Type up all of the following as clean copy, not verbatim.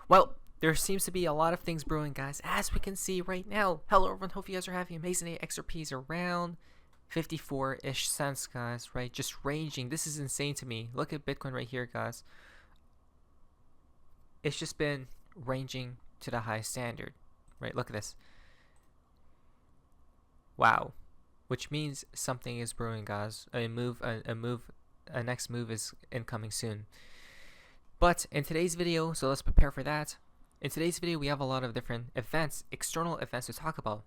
Well, there seems to be a lot of things brewing, guys, as we can see right now. Hello, everyone. Hope you guys are having an amazing day. XRP is around 54-ish cents, guys, right? Just ranging. This is insane to me. Look at Bitcoin right here, guys. It's just been ranging to the high standard, right? Look at this. Wow. Which means something is brewing, guys. A next move is incoming soon. But in today's video, so let's prepare for that. In today's video, we have a lot of different events, external events to talk about.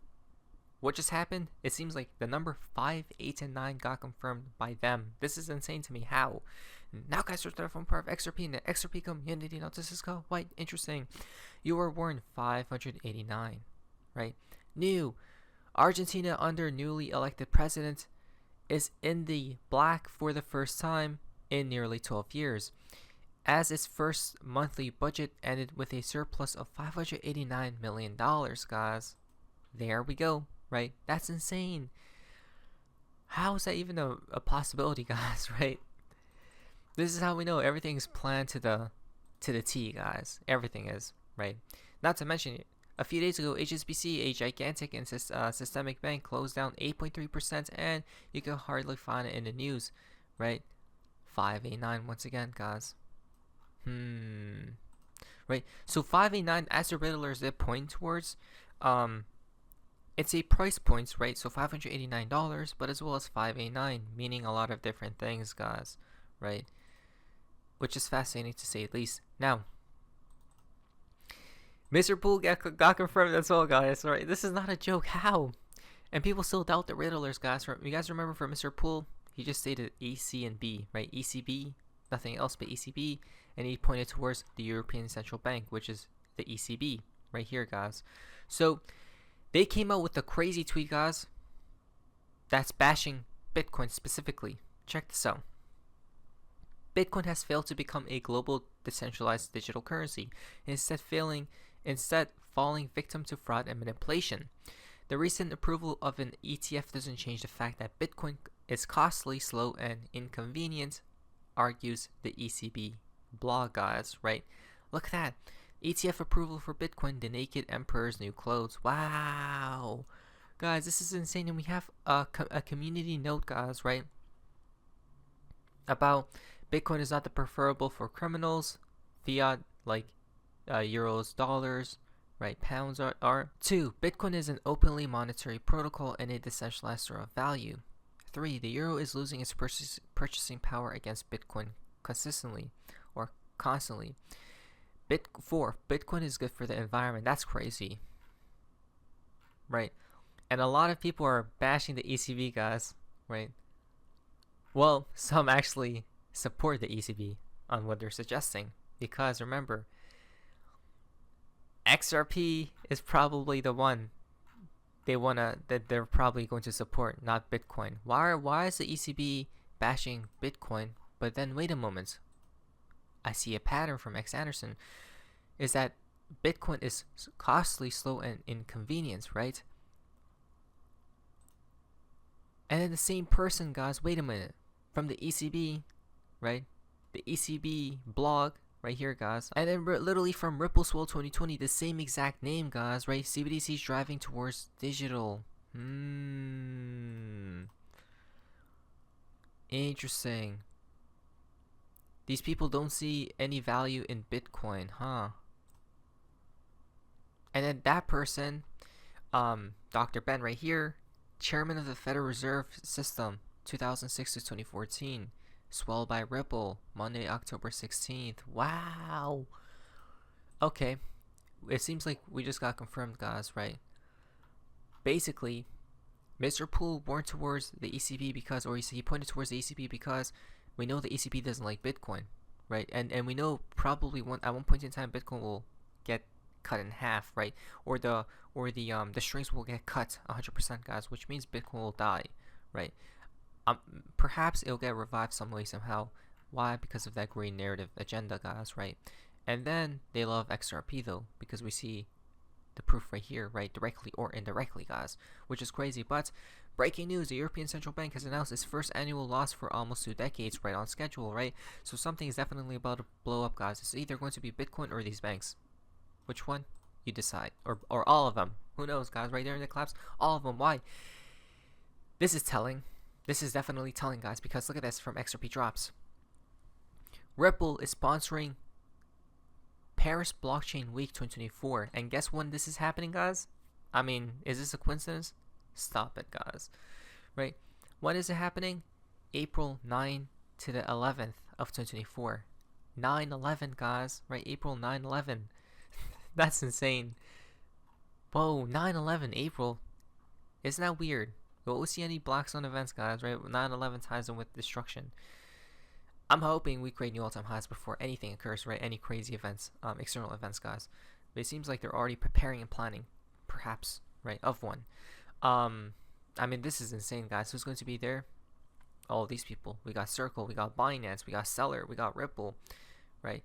What just happened? It seems like the number 5, 8, and 9 got confirmed by them. This is insane to me. How? Now, guys, we're from part of XRP and the XRP community. Now, this is quite interesting. You were born 589, right? New. Argentina, under newly elected president, is in the black for the first time in nearly 12 years. As its first monthly budget ended with a surplus of $589 million, guys. There we go, right? That's insane. How is that even a possibility, guys, right? This is how we know everything's planned to the T, guys. Everything is, right? Not to mention, a few days ago, HSBC, a gigantic and systemic bank, closed down 8.3%, and you can hardly find it in the news, right? 589 once again, guys. Right, so 589 as the riddlers they point towards, it's a price points, right? So $589, but as well as 589, meaning a lot of different things, guys, right? Which is fascinating to say at least. Now, Mr. Pool got confirmed as well, guys, right? This is not a joke. How? And people still doubt the riddlers, guys. You guys remember from Mr. Pool, he just stated A, C, and B, right? ECB, nothing else but ECB, and he pointed towards the European Central Bank, which is the ECB right here, guys. So they came out with a crazy tweet, guys, that's bashing Bitcoin specifically. Check this out. Bitcoin has failed to become a global decentralized digital currency, instead falling victim to fraud and manipulation. The recent approval of an ETF doesn't change the fact that Bitcoin is costly, slow, and inconvenient, argues the ECB blog, guys, right? Look at that. ETF approval for Bitcoin, the naked emperor's new clothes. Wow. Guys, this is insane. And we have a community note, guys, right? About Bitcoin is not the preferable for criminals. Fiat, like euros, dollars, right? Pounds are. 2. Bitcoin is an openly monetary protocol and a decentralized store of value. 3. The euro is losing its purchasing power against Bitcoin consistently or constantly. 4. Bitcoin is good for the environment. That's crazy, right? And a lot of people are bashing the ECB, guys, right? Well, some actually support the ECB on what they're suggesting, because remember, XRP is probably the one they're probably going to support, not Bitcoin. Why is the ECB bashing Bitcoin? But then wait a moment, I see a pattern from X Anderson, is that Bitcoin is costly, slow, and inconvenient, right? And then the same person, guys, wait a minute, from the ECB, right? The ECB blog right here, guys, and then literally from Ripple Swell 2020, the same exact name, guys, right? CBDC is driving towards digital. Interesting. These people don't see any value in Bitcoin, huh? And then that person, Dr. Ben right here, chairman of the Federal Reserve System, 2006 to 2014. Swell by Ripple, Monday, October 16th. Wow. Okay. It seems like we just got confirmed, guys, right? Basically, Mr. Poole warned towards the ECB because, or he pointed towards the ECB because we know the ECB doesn't like Bitcoin, right? And we know probably at one point in time Bitcoin will get cut in half, right? Or the strings will get cut 100%, guys, which means Bitcoin will die, right? Perhaps it'll get revived some way, somehow. Why? Because of that green narrative agenda, guys, right? And then they love XRP, though, because we see the proof right here, right? Directly or indirectly, guys, which is crazy. But breaking news, the European Central Bank has announced its first annual loss for almost 2 decades, right on schedule, right? So something is definitely about to blow up, guys. It's either going to be Bitcoin or these banks. Which one? You decide. Or all of them. Who knows, guys? Right there in the collapse. All of them. Why? This is telling. This is definitely telling, guys, because look at this from XRP Drops. Ripple is sponsoring Paris Blockchain Week 2024. And guess when this is happening, guys? I mean, is this a coincidence? Stop it, guys. Right? When is it happening? April 9 to the 11th of 2024. 9/11, guys. Right? April 9/11. That's insane. Whoa, 9/11, April. Isn't that weird? We'll see any Black Swan events, guys, right? 9/11 ties in with destruction. I'm hoping we create new all-time highs before anything occurs, right? Any crazy events, external events, guys. But it seems like they're already preparing and planning, perhaps, right, of one. I mean, this is insane, guys. Who's going to be there? All these people. We got Circle, we got Binance, we got Stellar, we got Ripple, right?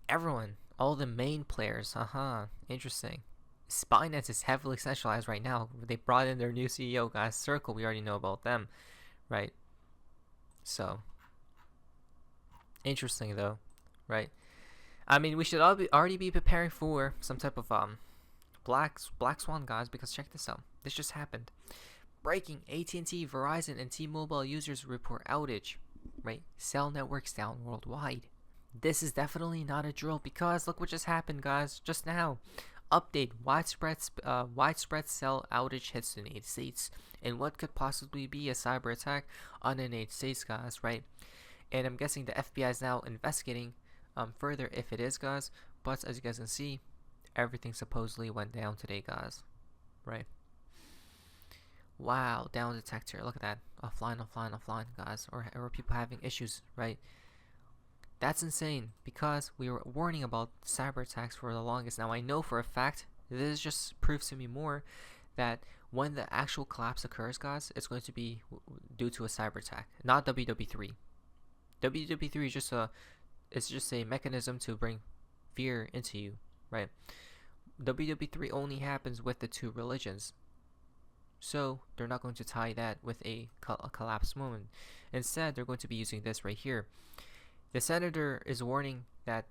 Everyone, all the main players. Interesting. Binance is heavily centralized right now. They brought in their new CEO, guys. Circle, we already know about them, right? So interesting, though, right? I mean, we should already be preparing for some type of black swan, guys, because check this out. This just happened. Breaking: AT&T, Verizon, and T-Mobile users report outage, right? Cell networks down worldwide. This is definitely not a drill, because look what just happened, guys, just now. Update: widespread cell outage hits the United States, and what could possibly be a cyber attack on the United States, guys, right? And I'm guessing the FBI is now investigating further if it is, guys. But as you guys can see, everything supposedly went down today, guys, right? Wow, down detector. Look at that. Offline, guys. Or people having issues, right? That's insane, because we were warning about cyber attacks for the longest. Now, I know for a fact, this just proves to me more that when the actual collapse occurs, guys, it's going to be due to a cyber attack, not WW3. WW3 is just a mechanism to bring fear into you, right? WW3 only happens with the two religions. So they're not going to tie that with a collapse moment. Instead, they're going to be using this right here. The senator is warning that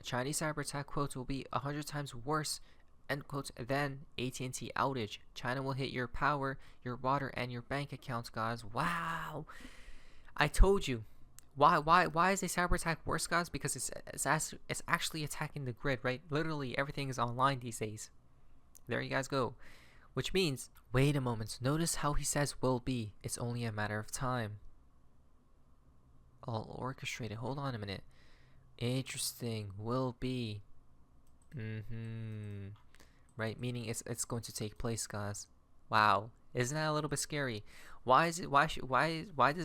Chinese cyber attack, quote, will be 100 times worse, end quote, than AT&T outage. China will hit your power, your water, and your bank accounts, guys. Wow. I told you. Why is a cyber attack worse, guys? Because it's actually attacking the grid, right? Literally everything is online these days. There you guys go. Which means, wait a moment, notice how he says will be. It's only a matter of time. All orchestrated. Hold on a minute. Interesting. Will be. Right, meaning it's going to take place, guys. Wow. Isn't that a little bit scary? Why does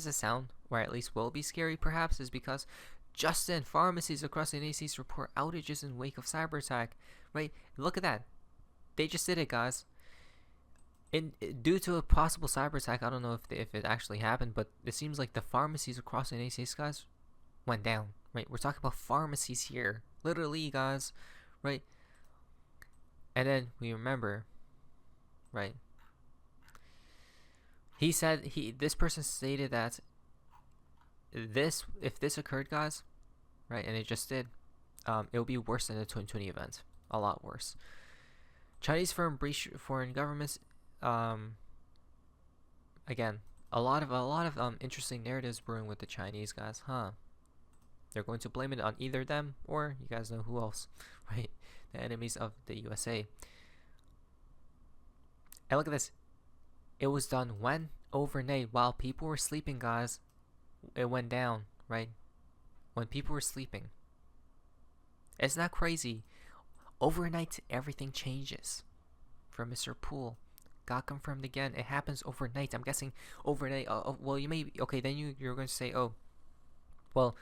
it sound, or at least will be scary perhaps, is because just then pharmacies across the United States report outages in wake of cyber attack. Right? Look at that. They just did it, guys. Due to a possible cyber attack, I don't know if it actually happened, but it seems like the pharmacies across the United States, guys, went down, right? We're talking about pharmacies here, literally, guys, right? And then we remember, right? This person stated that if this occurred, guys, right, and it just did, it'll be worse than the 2020 event, a lot worse. Chinese firm breach foreign governments. Again, a lot of interesting narratives brewing with the Chinese, guys, huh? They're going to blame it on either them or you guys know who else, right? The enemies of the USA. And look at this. It was done when? Overnight, while people were sleeping, guys. It went down, right? When people were sleeping. Isn't that crazy? Overnight, everything changes. For Mr. Poole. Got confirmed again. It happens overnight. I'm guessing overnight. Well, you may. Okay, then you're going to say, oh, well,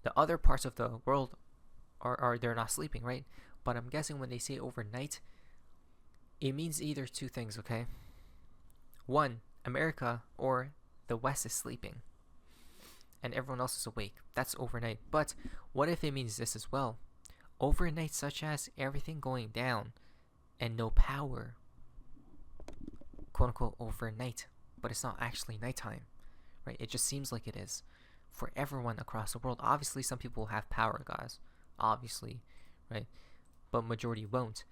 the other parts of the world are they're not sleeping, right? But I'm guessing when they say overnight, it means either two things. Okay. One, America or the West is sleeping, and everyone else is awake. That's overnight. But what if it means this as well? Overnight, such as everything going down and no power. Quote unquote overnight, but it's not actually nighttime, right? It just seems like it is for everyone across the world. Obviously, some people have power, guys, obviously, right? But majority won't.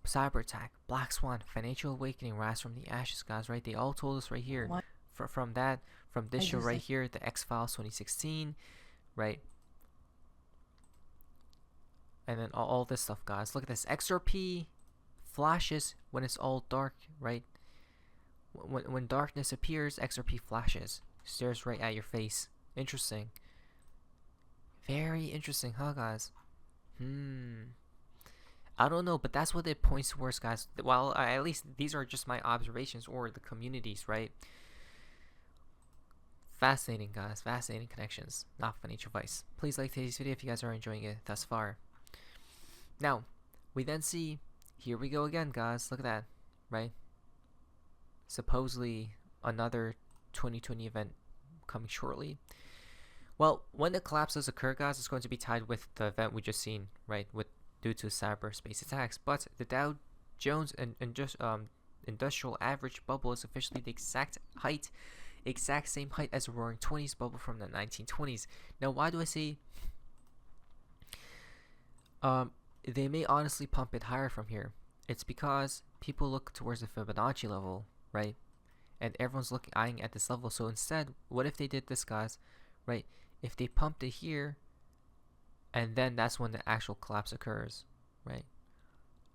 Cyber attack, Black Swan, financial awakening, rise from the ashes, guys, right? They all told us right here. From this show right here, the X-Files 2016, right? And then all this stuff, guys. Look at this. XRP flashes when it's all dark, right? When darkness appears, XRP flashes. Stares right at your face. Interesting. Very interesting, huh, guys? I don't know, but that's what it points towards, guys. Well, at least these are just my observations or the communities, right? Fascinating, guys. Fascinating connections. Not financial advice. Please like today's video if you guys are enjoying it thus far. Now, we then see, here we go again, guys. Look at that, right? Supposedly another 2020 event coming shortly. Well, when the collapse does occur, guys, it's going to be tied with the event we just seen, right? Due to cyberspace attacks. But the Dow Jones and industrial average bubble is officially the exact same height as the Roaring 20s bubble from the 1920s. Now, why do I say they may honestly pump it higher from here? It's because people look towards the Fibonacci level, right? And everyone's eyeing at this level. So instead, what if they did this, guys, right? If they pumped it here, and then that's when the actual collapse occurs, right?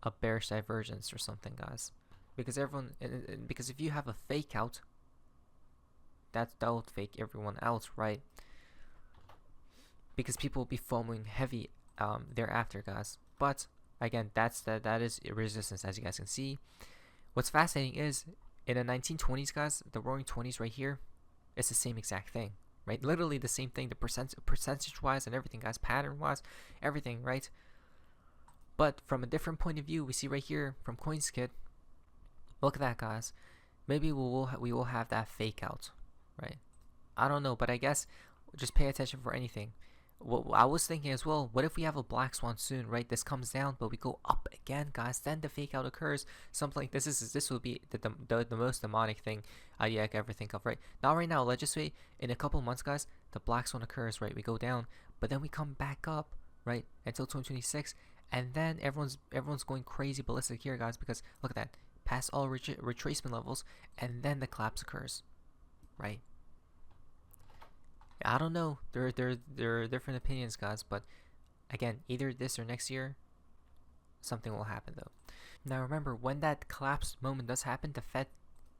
A bearish divergence or something, guys. Because if you have a fake out, that will fake everyone out, right? Because people will be foaming heavy thereafter, guys. But again, that is resistance, as you guys can see. What's fascinating is in the 1920s, guys, the Roaring 20s right here, it's the same exact thing. Right, literally the same thing, the percentage-wise and everything, guys, pattern-wise, everything, right? But from a different point of view, we see right here from CoinsKit. Look at that, guys. Maybe we will have that fake out, right? I don't know, but I guess just pay attention for anything. What I was thinking as well, what if we have a black swan soon, right? This comes down, but we go up again, guys. Then the fake out occurs. Something like this will be the most demonic thing idea I could ever think of, right? Not right now. Let's just say in a couple months, guys, the black swan occurs, right? We go down, but then we come back up, right? Until 2026, and then everyone's going crazy ballistic here, guys, because look at that, past all retracement levels, and then the collapse occurs, right? I don't know. There are different opinions, guys, but again, either this or next year, something will happen though. Now remember, when that collapse moment does happen, the Fed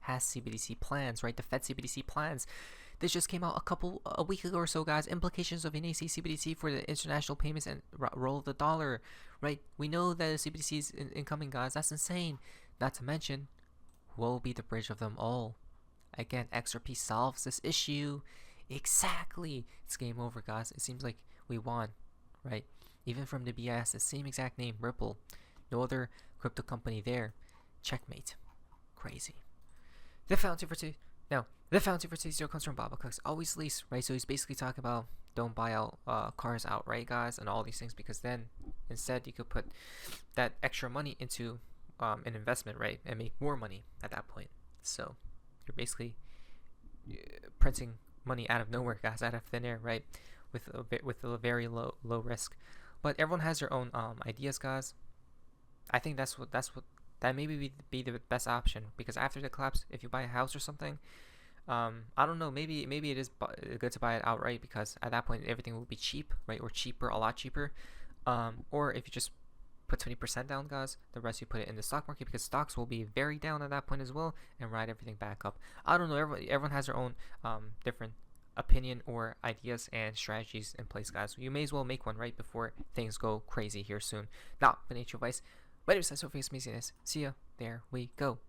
has CBDC plans, right? The Fed CBDC plans. This just came out a week ago or so, guys. Implications of NAC CBDC for the international payments and role of the dollar, right? We know that the CBDC is incoming, guys. That's insane. Not to mention, who will be the bridge of them all? Again, XRP solves this issue. Exactly. It's game over, guys. It seems like we won, right? Even from the BIS, the same exact name, Ripple. No other crypto company there. Checkmate. Crazy. The fountain for today's video comes from Baba Cooks. Always lease, right? So he's basically talking about don't buy out cars outright, guys, and all these things, because then instead you could put that extra money into an investment, right, and make more money at that point. So you're basically printing money out of nowhere, guys, out of thin air, right? With a very low risk. But everyone has their own ideas, guys. I think that maybe be the best option, because after the collapse, if you buy a house or something, I don't know, maybe it is good to buy it outright, because at that point everything will be cheap, right? Or cheaper, a lot cheaper. Or if you just put 20% down, guys, the rest you put it in the stock market, because stocks will be very down at that point as well, and ride everything back up. I don't know, everyone has their own different opinion or ideas and strategies in place, guys. So you may as well make one right before things go crazy here soon. Not financial advice, but it was so face amazingness. See ya. There we go.